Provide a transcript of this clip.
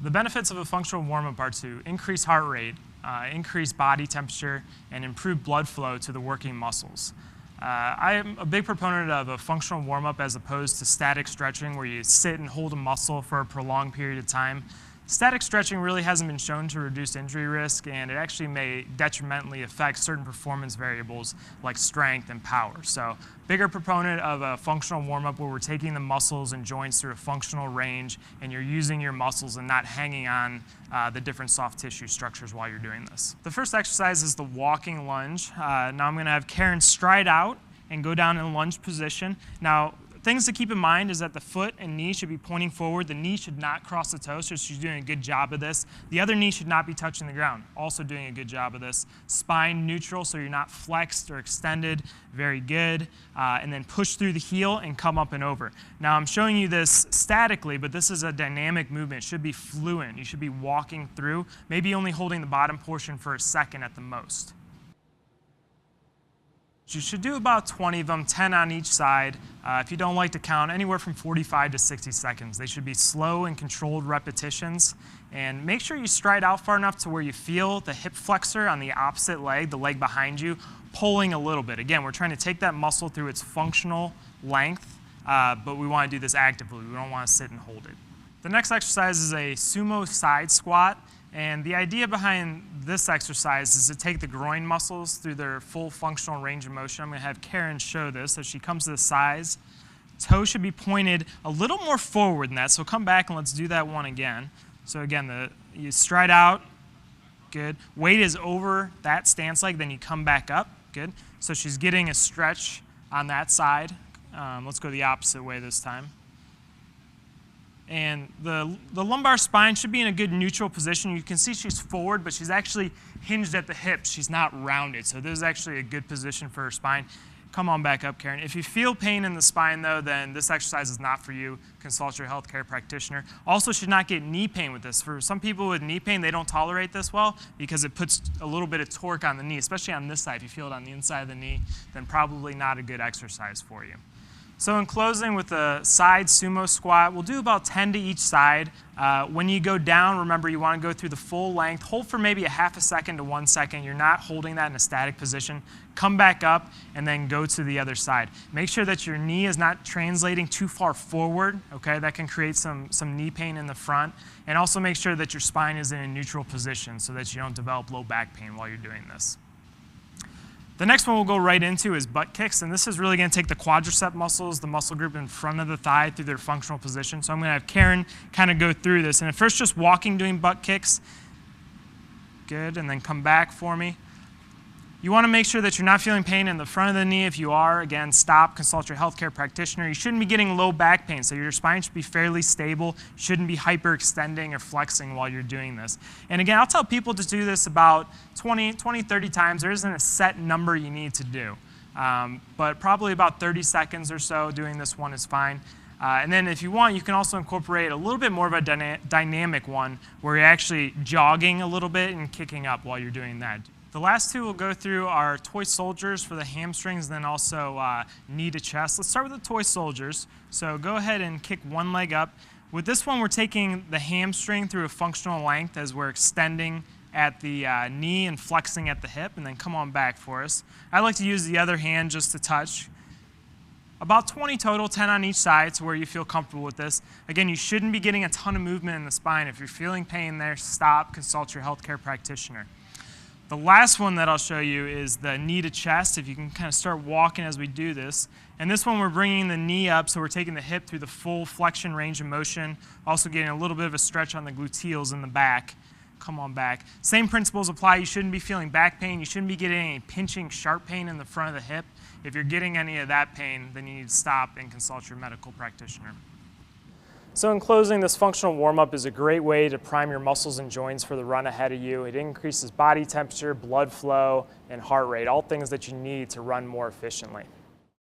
The benefits of a functional warm-up are to increase heart rate, increase body temperature, and improve blood flow to the working muscles. I am a big proponent of a functional warm-up as opposed to static stretching where you sit and hold a muscle for a prolonged period of time. Static stretching really hasn't been shown to reduce injury risk, and it actually may detrimentally affect certain performance variables like strength and power. So, bigger proponent of a functional warm-up where we're taking the muscles and joints through a functional range and you're using your muscles and not hanging on the different soft tissue structures while you're doing this. The first exercise is the walking lunge. Now I'm going to have Karen stride out and go down in a lunge position. Now, things to keep in mind is that the foot and knee should be pointing forward. The knee should not cross the toe, so she's doing a good job of this. The other knee should not be touching the ground, also doing a good job of this. Spine neutral, so you're not flexed or extended, very good. And then push through the heel and come up and over. Now I'm showing you this statically, but this is a dynamic movement. It should be fluent. You should be walking through, maybe only holding the bottom portion for a second at the most. You should do about 20 of them, 10 on each side. If you don't like to count, anywhere from 45 to 60 seconds. They should be slow and controlled repetitions. And make sure you stride out far enough to where you feel the hip flexor on the opposite leg, the leg behind you, pulling a little bit. Again, we're trying to take that muscle through its functional length, but we want to do this actively. We don't want to sit and hold it. The next exercise is a sumo side squat. And the idea behind this exercise is to take the groin muscles through their full functional range of motion. I'm going to have Karen show this. As she comes to the sides, toe should be pointed a little more forward than that. So come back and let's do that one again. So again, you stride out, good. Weight is over that stance leg, then you come back up, good. So she's getting a stretch on that side. Let's go the opposite way this time. And the lumbar spine should be in a good neutral position. You can see she's forward, but she's actually hinged at the hips. She's not rounded, so this is actually a good position for her spine. Come on back up, Karen. If you feel pain in the spine, though, then this exercise is not for you. Consult your healthcare practitioner. Also, should not get knee pain with this. For some people with knee pain, they don't tolerate this well because it puts a little bit of torque on the knee, especially on this side. If you feel it on the inside of the knee, then probably not a good exercise for you. So in closing with the side sumo squat, we'll do about 10 to each side. When you go down, remember you want to go through the full length. Hold for maybe a half a second to 1 second. You're not holding that in a static position. Come back up and then go to the other side. Make sure that your knee is not translating too far forward. Okay, that can create some knee pain in the front. And also make sure that your spine is in a neutral position so that you don't develop low back pain while you're doing this. The next one we'll go right into is butt kicks, and this is really going to take the quadricep muscles, the muscle group in front of the thigh, through their functional position. So I'm going to have Karen kind of go through this. And at first, just walking, doing butt kicks. Good, and then come back for me. You want to make sure that you're not feeling pain in the front of the knee. If you are, again, stop, consult your healthcare practitioner. You shouldn't be getting low back pain, so your spine should be fairly stable. You shouldn't be hyperextending or flexing while you're doing this. And again, I'll tell people to do this about 20, 30 times. There isn't a set number you need to do, but probably about 30 seconds or so doing this one is fine. And then if you want, you can also incorporate a little bit more of a dynamic one where you're actually jogging a little bit and kicking up while you're doing that. The last two we'll go through are toy soldiers for the hamstrings, and then also knee to chest. Let's start with the toy soldiers. So go ahead and kick one leg up. With this one, we're taking the hamstring through a functional length as we're extending at the knee and flexing at the hip, and then come on back for us. I like to use the other hand just to touch. About 20 total, 10 on each side, to where you feel comfortable with this. Again, you shouldn't be getting a ton of movement in the spine. If you're feeling pain there, stop, consult your healthcare practitioner. The last one that I'll show you is the knee to chest, if you can kind of start walking as we do this. And this one we're bringing the knee up, so we're taking the hip through the full flexion range of motion, also getting a little bit of a stretch on the gluteals in the back. Come on back. Same principles apply. You shouldn't be feeling back pain. You shouldn't be getting any pinching, sharp pain in the front of the hip. If you're getting any of that pain, then you need to stop and consult your medical practitioner. So in closing, this functional warm-up is a great way to prime your muscles and joints for the run ahead of you. It increases body temperature, blood flow, and heart rate, all things that you need to run more efficiently.